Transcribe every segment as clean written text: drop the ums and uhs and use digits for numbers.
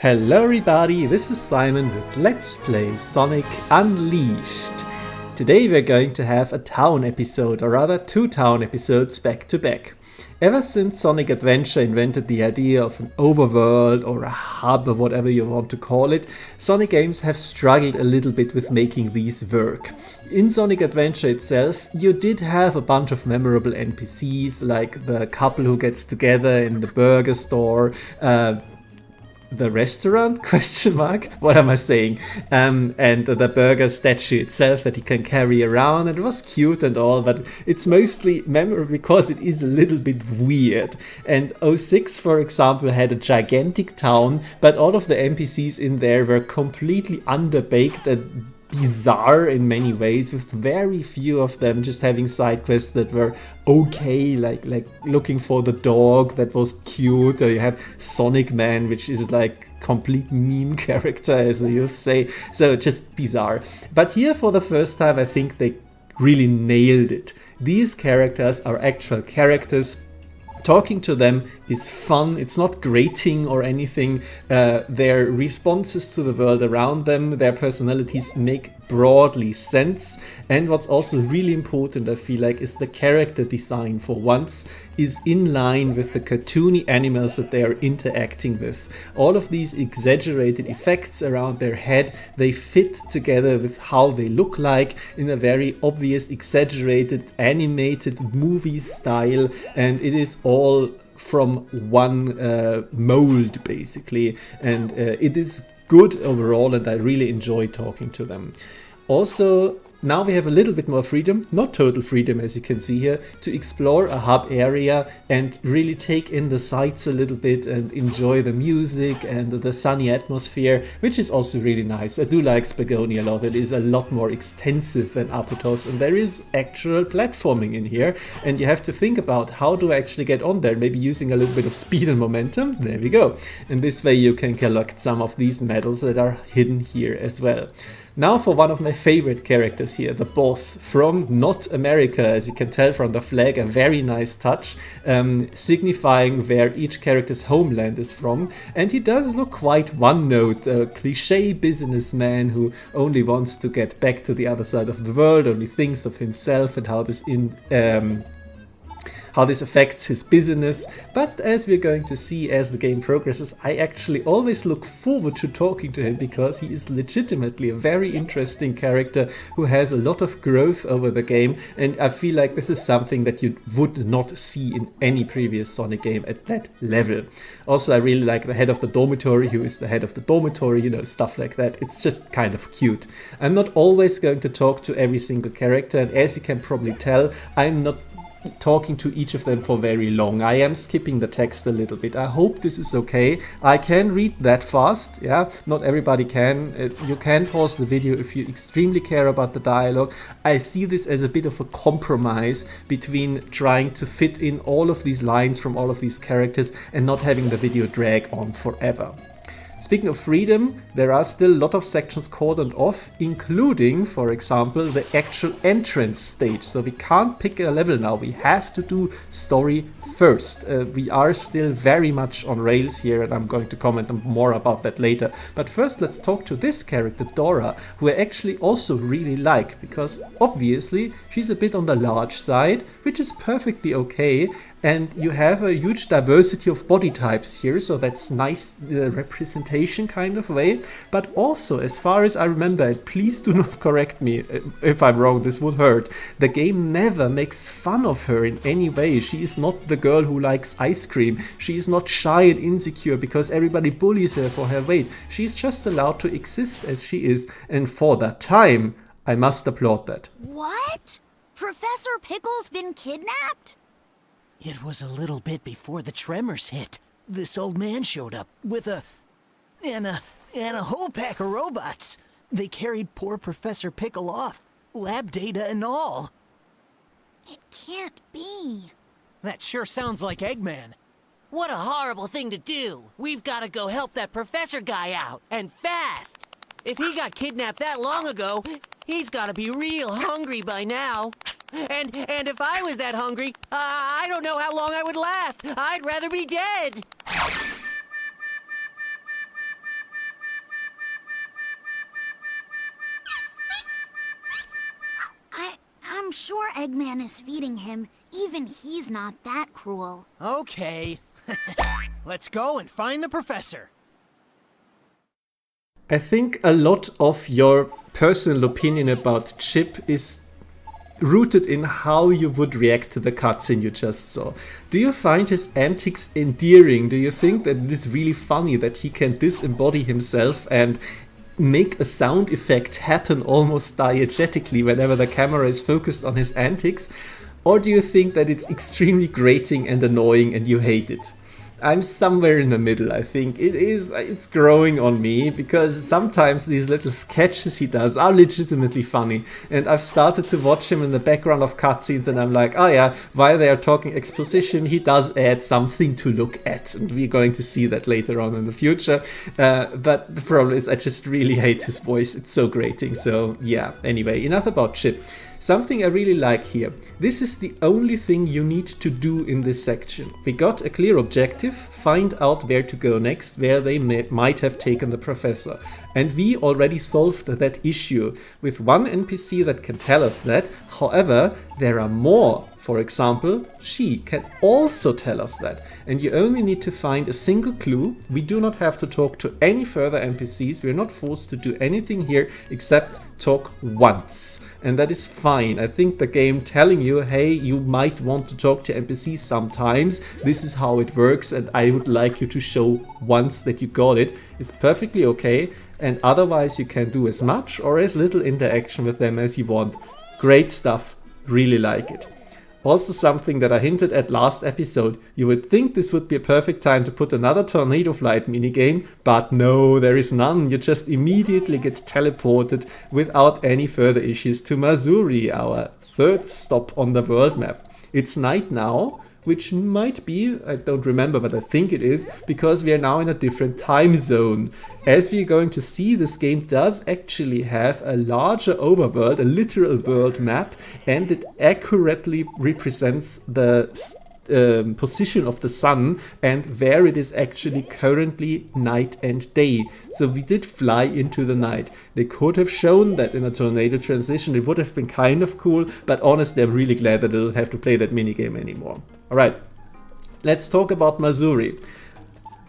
Hello everybody, this is Simon with Let's Play Sonic Unleashed. Today we're going to have a town episode, or rather two town episodes back to back. Ever since Sonic Adventure invented the idea of an overworld or a hub or whatever you want to call it, Sonic games have struggled a little bit with making these work. In Sonic Adventure itself, you did have a bunch of memorable NPCs, like the couple who gets together in the burger store, the restaurant, question mark, what am I saying, and the burger statue itself that you can carry around. It was cute and all, but it's mostly memorable because it is a little bit weird. And 06, for example, had a gigantic town, but all of the NPCs in there were completely underbaked and bizarre in many ways, with very few of them just having side quests that were okay, like looking for the dog that was cute, or you had Sonic Man, which is like complete meme character, as you say, so just bizarre. But here for the first time I think they really nailed it. These characters are actual characters. Talking to them is fun, it's not grating or anything. Their responses to the world around them, their personalities make broadly sense. And what's also really important, I feel like, is the character design for once is in line with the cartoony animals that they are interacting with. All of these exaggerated effects around their head, they fit together with how they look like in a very obvious, exaggerated, animated movie style, and it is all from one mold basically, and it is good overall, and I really enjoy talking to them. Also, now we have a little bit more freedom, not total freedom as you can see here, to explore a hub area and really take in the sights a little bit and enjoy the music and the sunny atmosphere, which is also really nice. I do like Spagonia a lot. It is a lot more extensive than Apotos, and there is actual platforming in here, and you have to think about how do I actually get on there, maybe using a little bit of speed and momentum. There we go. And this way you can collect some of these medals that are hidden here as well. Now for one of my favorite characters here, the boss from not America, as you can tell from the flag, a very nice touch, signifying where each character's homeland is from. And he does look quite one-note, a cliche businessman who only wants to get back to the other side of the world, only thinks of himself and how this affects his business. But as we're going to see as the game progresses, I actually always look forward to talking to him, because he is legitimately a very interesting character who has a lot of growth over the game, and I feel like this is something that you would not see in any previous Sonic game at that level. Also, I really like the head of the dormitory, who is the head of the dormitory, you know, stuff like that. It's just kind of cute. I'm not always going to talk to every single character, and as you can probably tell, I'm not talking to each of them for very long. I am skipping the text a little bit. I hope this is okay. I can read that fast, yeah, not everybody can. You can pause the video if you extremely care about the dialogue. I see this as a bit of a compromise between trying to fit in all of these lines from all of these characters and not having the video drag on forever. Speaking of freedom, there are still a lot of sections cordoned off, including, for example, the actual entrance stage. So we can't pick a level now, we have to do story first. We are still very much on rails here, and I'm going to comment more about that later. But first let's talk to this character, Dora, who I actually also really like, because obviously she's a bit on the large side, which is perfectly okay. And you have a huge diversity of body types here, so that's nice representation kind of way. But also, as far as I remember, and please do not correct me if I'm wrong, this would hurt, the game never makes fun of her in any way. She is not the girl who likes ice cream. She is not shy and insecure because everybody bullies her for her weight. She's just allowed to exist as she is, and for that time, I must applaud that. What? Professor Pickle's been kidnapped? It was a little bit before the tremors hit. This old man showed up with a whole pack of robots. They carried poor Professor Pickle off, lab data and all. It can't be. That sure sounds like Eggman. What a horrible thing to do. We've got to go help that professor guy out, and fast. If he got kidnapped that long ago, he's got to be real hungry by now. And if I was that hungry, I don't know how long I would last. I'd rather be dead. sure Eggman is feeding him. Even he's not that cruel. Okay. Let's go and find the professor. I think a lot of your personal opinion about Chip is rooted in how you would react to the cutscene you just saw. Do you find his antics endearing? Do you think that it is really funny that he can disembody himself and make a sound effect happen almost diegetically whenever the camera is focused on his antics? Or do you think that it's extremely grating and annoying and you hate it? I'm somewhere in the middle, I think. It's growing on me, because sometimes these little sketches he does are legitimately funny. And I've started to watch him in the background of cutscenes and I'm like, oh yeah, while they are talking exposition, he does add something to look at. And we're going to see that later on in the future. But the problem is I just really hate his voice. It's so grating. So yeah, anyway, enough about Chip. Something I really like here. This is the only thing you need to do in this section. We got a clear objective, find out where to go next, where they might have taken the professor. And we already solved that issue with one NPC that can tell us that. However, there are more. For example, she can also tell us that. And you only need to find a single clue. We do not have to talk to any further NPCs. We're not forced to do anything here except talk once. And that is fine. I think the game telling you, hey, you might want to talk to NPCs sometimes. This is how it works and I would like you to show once that you got it. It's perfectly okay. And otherwise you can do as much or as little interaction with them as you want. Great stuff. Really like it. Also something that I hinted at last episode, you would think this would be a perfect time to put another tornado flight minigame, but no, there is none. You just immediately get teleported without any further issues to Mazuri, our third stop on the world map. It's night now, which might be, I don't remember, but I think it is, because we are now in a different time zone. As we're going to see, this game does actually have a larger overworld, a literal world map, and it accurately represents the position of the sun and where it is actually currently night and day. So we did fly into the night. They could have shown that in a tornado transition. It would have been kind of cool, but honestly, I'm really glad that I don't have to play that minigame anymore. Alright, let's talk about Mazuri.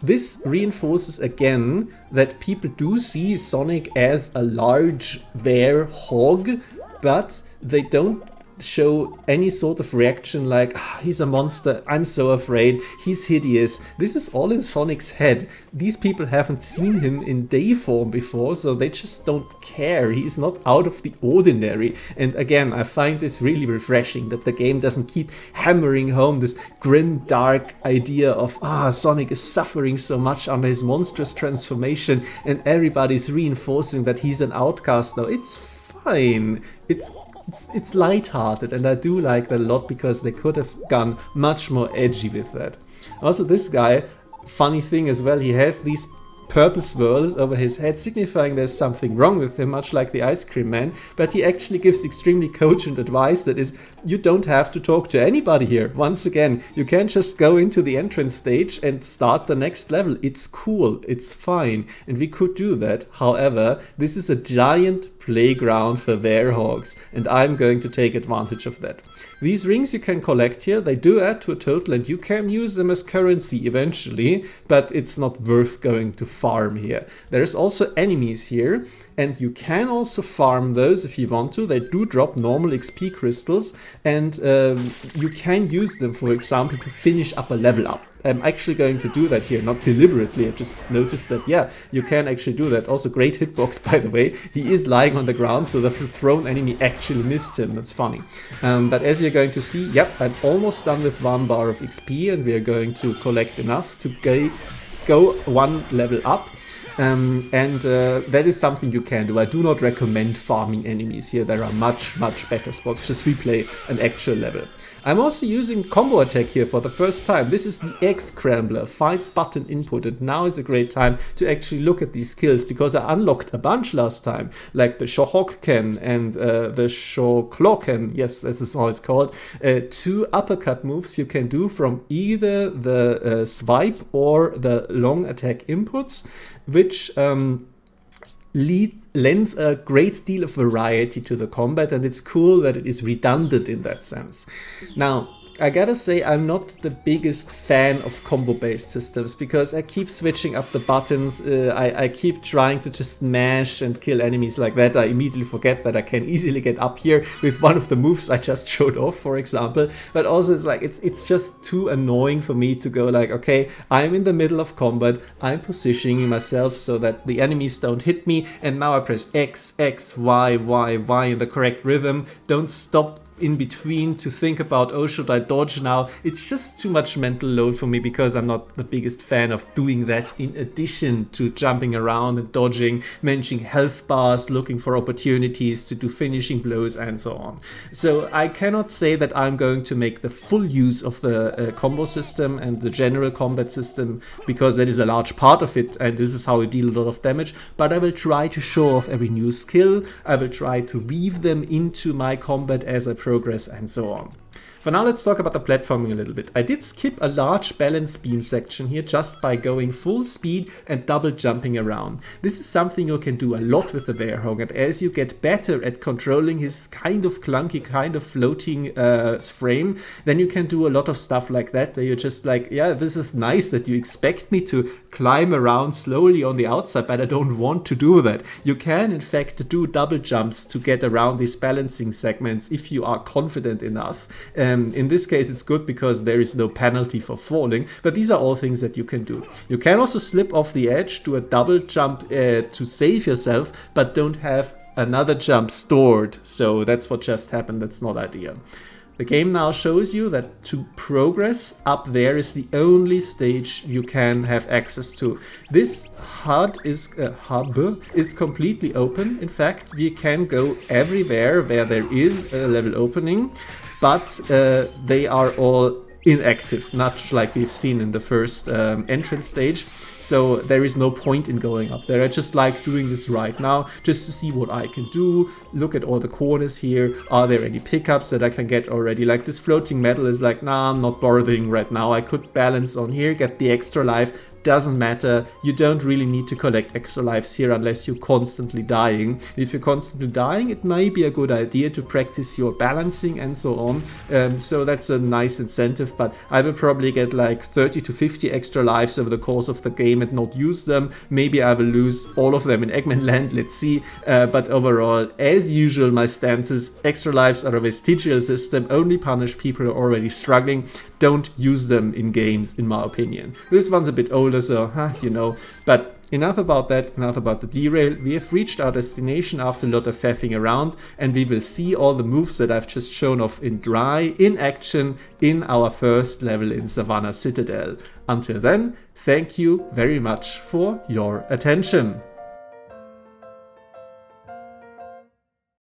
This reinforces again that people do see Sonic as a large werehog, but they don't show any sort of reaction like, he's a monster, I'm so afraid, he's hideous. This is all in Sonic's head. These people haven't seen him in day form before, so they just don't care. He's not out of the ordinary. And again, I find this really refreshing that the game doesn't keep hammering home this grim, dark idea of, Sonic is suffering so much under his monstrous transformation and everybody's reinforcing that he's an outcast. No, it's fine. It's lighthearted, and I do like that a lot because they could have gone much more edgy with that. Also, this guy, funny thing as well, he has these purple swirls over his head, signifying there's something wrong with him, much like the ice cream man, but he actually gives extremely cogent advice that is, you don't have to talk to anybody here. Once again, you can just go into the entrance stage and start the next level. It's cool, it's fine, and we could do that. However, this is a giant playground for werehogs, and I'm going to take advantage of that. These rings you can collect here, they do add to a total and you can use them as currency eventually, but it's not worth going to farm here. There's also enemies here, and you can also farm those if you want to. They do drop normal XP crystals, and you can use them, for example, to finish up a level up. I'm actually going to do that here, not deliberately. I just noticed that, yeah, you can actually do that. Also, great hitbox, by the way. He is lying on the ground, so the thrown enemy actually missed him. That's funny. But as you're going to see, yep, I'm almost done with 1 bar of XP, and we are going to collect enough to go 1 level up. That is something you can do. I do not recommend farming enemies here. There are much better spots. Just replay an actual level. I'm also using combo attack here for the first time. This is the X Scrambler, 5-button input, and now is a great time to actually look at these skills because I unlocked a bunch last time, like the Shohoken and the Shokloken. Yes, this is how it's called. 2 uppercut moves you can do from either the swipe or the long attack inputs, which lends a great deal of variety to the combat, and it's cool that it is redundant in that sense. Now, I gotta say, I'm not the biggest fan of combo-based systems because I keep switching up the buttons, I keep trying to just mash and kill enemies like that. I immediately forget that I can easily get up here with one of the moves I just showed off, for example. But also it's like, it's just too annoying for me to go like, okay, I'm in the middle of combat, I'm positioning myself so that the enemies don't hit me, and now I press X, X, Y, Y, Y in the correct rhythm, don't stop in between to think about, oh, should I dodge now? It's just too much mental load for me because I'm not the biggest fan of doing that in addition to jumping around and dodging, managing health bars, looking for opportunities to do finishing blows and so on. So I cannot say that I'm going to make the full use of the combo system and the general combat system because that is a large part of it and this is how you deal a lot of damage, but I will try to show off every new skill. I will try to weave them into my combat as I progress and so on. For now, let's talk about the platforming a little bit. I did skip a large balance beam section here just by going full speed and double jumping around. This is something you can do a lot with the Werehog, and as you get better at controlling his kind of clunky, kind of floating frame, then you can do a lot of stuff like that, where you're just like, yeah, this is nice that you expect me to climb around slowly on the outside, but I don't want to do that. You can, in fact, do double jumps to get around these balancing segments if you are confident enough. In this case, it's good because there is no penalty for falling, but these are all things that you can do. You can also slip off the edge, do a double jump to save yourself, but don't have another jump stored. So that's what just happened. That's not ideal. The game now shows you that to progress, up there is the only stage you can have access to. This hub is completely open. In fact, we can go everywhere where there is a level opening, but they are all inactive, not like we've seen in the first entrance stage. So there is no point in going up there. I just like doing this right now just to see what I can do. Look at all the corners here. Are there any pickups that I can get already? Like this floating metal is like, nah, I'm not bothering right now. I could balance on here, get the extra life. Doesn't matter. You don't really need to collect extra lives here unless you're constantly dying. If you're constantly dying, it may be a good idea to practice your balancing and so on. So that's a nice incentive, but I will probably get like 30 to 50 extra lives over the course of the game and not use them. Maybe I will lose all of them in Eggman Land, let's see. But overall, as usual, my stance is extra lives are a vestigial system, only punish people who are already struggling. Don't use them in games, in my opinion. This one's a bit older, so, you know, but enough about that, enough about the derail. We have reached our destination after a lot of faffing around, and we will see all the moves that I've just shown off in dry, in action, in our first level in Savannah Citadel. Until then, thank you very much for your attention.